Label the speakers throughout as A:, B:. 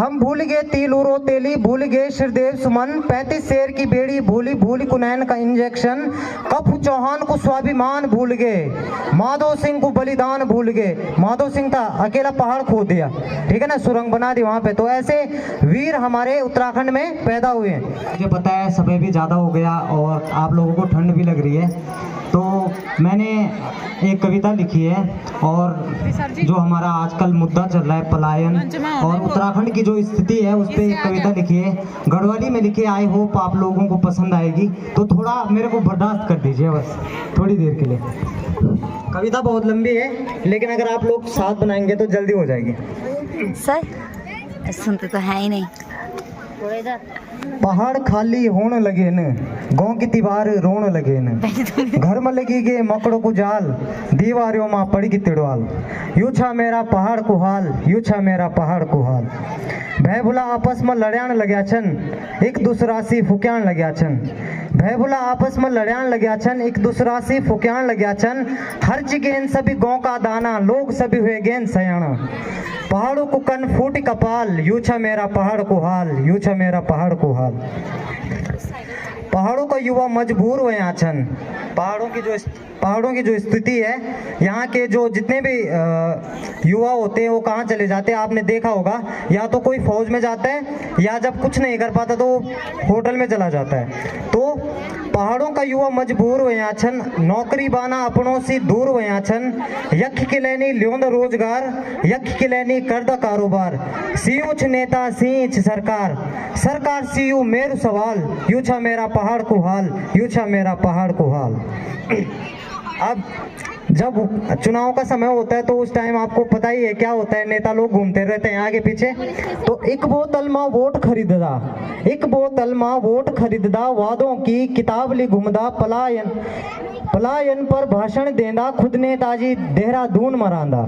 A: हम भूल गए तिल उरो तेली, भूल गए श्रीदेव सुमन, 35 शेर की बेड़ी भूली भूली कुनैन का इंजेक्शन, कपू चौहान को स्वाभिमान भूल गए, माधो सिंह को बलिदान भूल गए। माधो सिंह था, अकेला पहाड़ खोद दिया, ठीक है ना, सुरंग बना दी वहां पे। तो ऐसे वीर हमारे उत्तराखंड में पैदा हुए हैं। मुझे पता है समय भी ज़्यादा हो गया और आप लोगों को ठंड भी लग रही है, तो मैंने एक कविता लिखी है और जो हमारा आजकल मुद्दा चल रहा है पलायन और उत्तराखंड की जो स्थिति है उस पर एक कविता लिखी है, गढ़वाली में लिखी है। आई होप आप लोगों को पसंद आएगी, तो थोड़ा मेरे को बर्दाश्त कर दीजिए बस थोड़ी देर के लिए। कविता बहुत लंबी है लेकिन अगर आप लोग साथ बनाएंगे तो जल्दी हो जाएगी।
B: सर सुनते तो है ही नहीं।
A: पहाड़ खाली होने लगे न, गाँव की दीवार रोने लगे न, घर में लगी गए मकड़ों को जाल, दीवारों में पड़ी की तिड़वाल, यूं छा मेरा पहाड़ को हाल, यूं छा मेरा पहाड़ को हाल। भय भुला आपस में लड़ान लग्या छन, एक दूसरा से फुक्यान लग्या छन, भय भुला आपस में लड़ान लग्या छन, एक दूसरा से फुक्यान लग्या छन, हर जगह सभी गाँव का दाना, लोग सभी हुए गेन सयाना, पहाड़ों को कन फूटी कपाल, यूं छा मेरा पहाड़ को हाल, यूं छा मेरा पहाड़ को हाल। पहाड़ों का युवा मजबूर हुए यहाँ छन, पहाड़ों की जो स्थिति है, यहाँ के जो जितने भी युवा होते हैं वो कहाँ चले जाते हैं आपने देखा होगा, या तो कोई फौज में जाता है या जब कुछ नहीं कर पाता तो होटल में चला जाता है। तो पहाड़ों का युवा मजबूर हुए यहाँ छन, नौकरी बाना अपनों से दूर हुए यहाँ छन, यख के लेनी ल्योंद रोजगार, यख के लेनी कर द कारोबार, सीयूछ नेता सींच सरकार, सरकार सीयू मेरू सवाल, यूं छा मेरा पहाड़ को हाल, यूं छा मेरा पहाड़ को हाल। अब जब चुनाव का समय होता है तो उस टाइम आपको पता ही है क्या होता है, नेता लोग घूमते रहते हैं आगे पीछे। तो एक बोतल माँ वोट खरीददा, एक बोतल माँ वोट खरीददा, वादों की किताब ली घूमदा, पलायन पर भाषण देंदा, खुद नेताजी देहरादून मरांदा।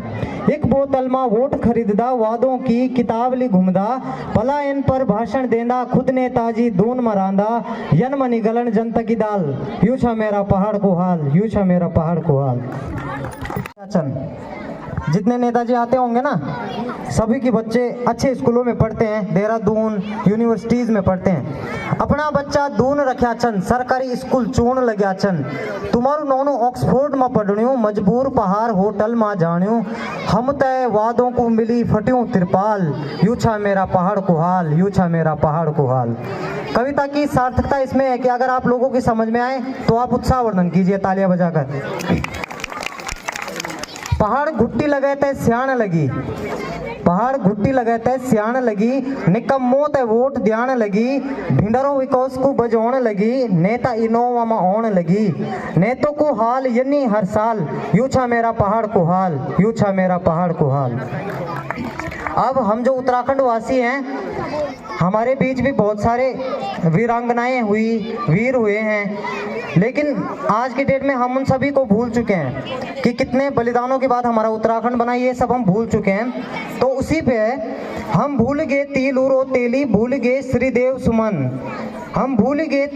A: एक बोतल माँ वोट खरीददा, वादों की किताब ली घूमदा, पलायन पर भाषण देंदा, खुद नेताजी दून मरांदा, यन मनी गलन जनता की दाल, यूं छा मेरा पहाड़ को हाल, यूं छा मेरा पहाड़ को हाल। जितने नेताजी आते होंगे ना, सभी के बच्चे अच्छे स्कूलों में पढ़ते हैं, देहरादून यूनिवर्सिटीज में पढ़ते हैं। अपना बच्चा दून रख्या छन, सरकारी स्कूल चून लग्या छन, तुम्हारू नौनो ऑक्सफोर्ड में पढ़ण्यू, मजबूर पहाड़ होटल में जाण्यू, हम तय वादों को मिली फट्यूं तिरपाल, यूं छा मेरा पहाड़ को हाल, यूं छा मेरा पहाड़ को हाल। कविता की सार्थकता इसमें है कि अगर आप लोगों की समझ में आए तो आप उत्साहवर्धन कीजिए तालियां बजाकर। पहाड़ घुट्टी लगे ते सियाण लगी, पहाड़ घुट्टी लगे ते सियाण लगी, निकम्मो ते वोट ध्यान लगी, भिंडरो विकास को बजौण लगी, नेता इनोवा में आउण लगी, नेतों को हाल यनी हर साल, यूं छा मेरा पहाड़ को हाल, यूं छा मेरा पहाड़ को हाल। अब हम जो उत्तराखंड वासी हैं, हमारे बीच भी बहुत सारे वीरांगनाएं हुई, वीर हुए हैं, लेकिन आज की डेट में हम उन सभी को भूल चुके हैं कि कितने बलिदानों के बाद हमारा उत्तराखंड बना, ये सब हम भूल चुके हैं। तो उसी पे हम भूल गए तिल उरो तेली, भूल गए श्रीदेव सुमन, हम भूल गए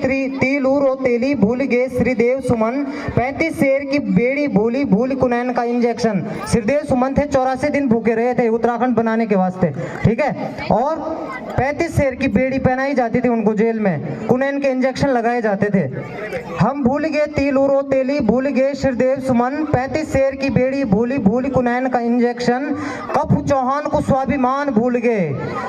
A: तिल उरो तेली, भूल गए श्रीदेव सुमन, 35 शेर की बेड़ी भूली भूल कुनैन का इंजेक्शन। श्रीदेव सुमन थे, 84 दिन भूखे रहे थे उत्तराखंड बनाने के वास्ते, ठीक है, और 35 शेर की बेड़ी पहनाई जाती थी उनको जेल में, कुनैन के इंजेक्शन लगाए जाते थे। हम भूल गए तिल उरो तेली, भूल गए श्रीदेव सुमन, 35 शेर की बेड़ी भूली भूल कुनैन का इंजेक्शन, कपू चौहान को स्वाभिमान भूल गए,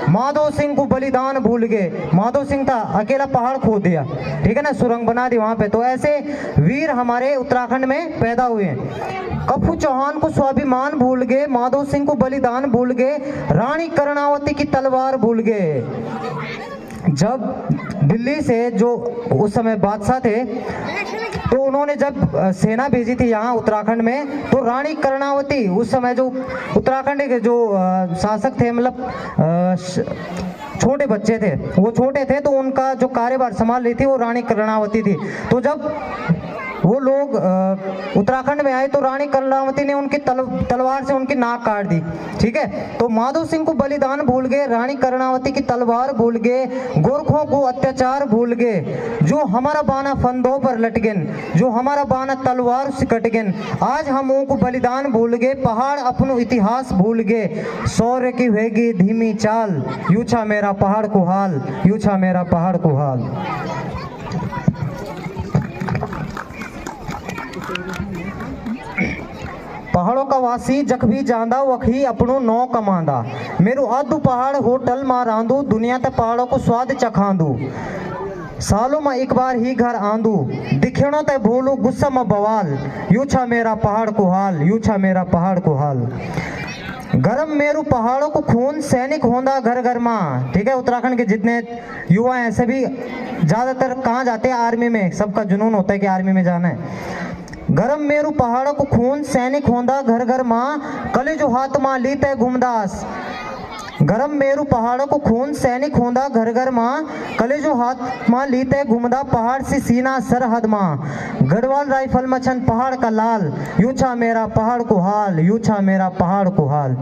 A: माधो सिंह को बलिदान भूल गए। माधो सिंह था, अकेला पहाड़ खोद दिया, ठीक है ना, सुरंग बना दी वहां पे। तो ऐसे वीर हमारे उत्तराखंड में पैदा हुए हैं। कपू चौहान को स्वाभिमान भूल गए, माधो सिंह को बलिदान भूल गए, रानी कर्णावती की तलवार भूल गए। जब दिल्ली से जो उस समय बादशाह थे तो उन्होंने जब सेना भेजी थी यहाँ उत्तराखंड में, तो रानी कर्णावती उस समय जो उत्तराखंड के जो शासक थे, मतलब छोटे बच्चे थे, वो छोटे थे, तो उनका जो कार्यभार संभाल रही थी वो रानी कर्णावती थी। तो जब वो लोग उत्तराखंड में आए तो रानी कर्णावती ने उनकी तलवार से उनकी नाक काट दी। ठीक है, तो माधो सिंह को बलिदान भूल गए, रानी कर्णावती की तलवार भूल गए, गोरखों को अत्याचार भूल गए। जो हमारा बाना फंदों पर लटकेन, जो हमारा बाना तलवार से कटगेन। आज हम को बलिदान भूल गए, पहाड़ अपनो इतिहास भूल गए। शौर्य की वेगी धीमी चाल, यूं छा मेरा पहाड़ को हाल, यूं छा मेरा पहाड़ को हाल। पहाड़ों का वासी जखबी जांदा वखी अपनो नौ कमांदा। मेरू आदू पहाड़ होटल मां रांदू, दुनिया ते पहाड़ों को स्वाद चखांदू। सालों में एक बार ही घर आंदू, दिखेणो ते भूलू गुस्सा में बवाल। यूं छा मेरा पहाड़ को हाल, यूं छा मेरा पहाड़ को हाल। गरम मेरू पहाड़ों को खून, सैनिक होंदा घर घर मां। ठीक है, उत्तराखंड के जितने युवा हैं सभी ज्यादातर कहाँ जाते हैं? आर्मी में। सबका जुनून होता है कि आर्मी में जाना है। गरम मेरू पहाड़ों को खून, सैनिक होंदा घर घर मां, कले जो हाथ मां लीते घुमदास। गरम मेरू पहाड़ों को खून, सैनिक होंदा घर घर मां, कले जो हाथ मां लीते घुमदा, पहाड़ से सीना सरहद मां। गढ़वाल राइफल मछन पहाड़ का लाल, यूं छा मेरा पहाड़ को हाल, यूं छा मेरा पहाड़ को हाल।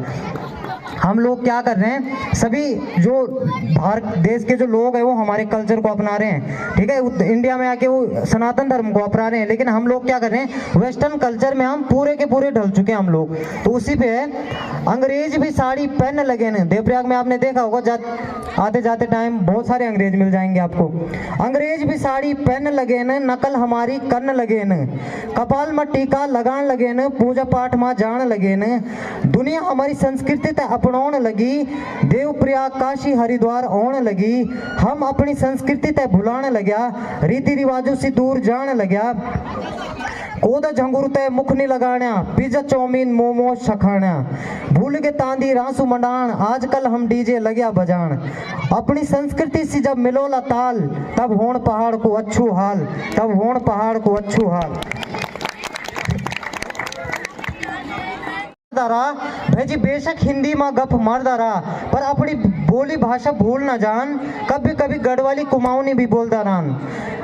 A: हम लोग क्या कर रहे हैं? सभी जो भारत देश के जो लोग हैं वो हमारे कल्चर को अपना रहे हैं। ठीक है, इंडिया में आके वो सनातन धर्म को अपना रहे हैं, लेकिन हम लोग क्या कर रहे हैं? वेस्टर्न कल्चर में हम पूरे के पूरे ढल चुके हैं हम लोग। तो उसी पे अंग्रेज भी साड़ी पहनने लगे हैं। देवप्रयाग में आपने देखा होगा, आते जाते टाइम बहुत सारे अंग्रेज मिल जाएंगे आपको। अंग्रेज भी साड़ी पहनने लगे न, नकल हमारी करने लगे न, कपाल में टीका लगान लगे न, पूजा पाठ में जान लगे न। दुनिया हमारी संस्कृति ते अपनाउण लगी, देवप्रयाग काशी हरिद्वार आउण लगी। हम अपनी संस्कृति ते भुलाण लग्या, रीति रिवाजों से दूर जान लग्या। कोदा झंगुर ते मुख नहीं लगाना, पिज्जा चाउमीन मोमो छखाना। भूल के तांदी रासू मंडान, आजकल हम डीजे लग्या बजान। अपनी संस्कृति से जब मिलोला ताल, तब होण पहाड़ को अच्छू हाल, तब होण पहाड़ को अच्छू हाल। भेजी बेशक हिंदी में गप मारदा रहा, पर अपनी बोली भाषा भूल ना जान। कभी कभी गढ़वाली कुमाऊनी भी बोलता रहन।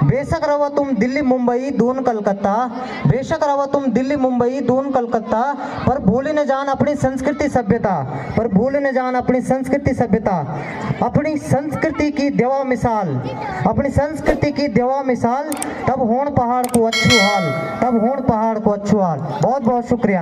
A: बेशक रहो तुम दिल्ली मुंबई दून कलकत्ता, बेशक रहो तुम दिल्ली मुंबई दून कलकत्ता, पर भूल न जान अपनी संस्कृति सभ्यता, पर भूल न जान अपनी संस्कृति सभ्यता। अपनी संस्कृति की देवा मिसाल, अपनी संस्कृति की देवा मिसाल, तब होण पहाड़ को अच्छू हाल, तब होण पहाड़ को अच्छू हाल। बहुत बहुत शुक्रिया।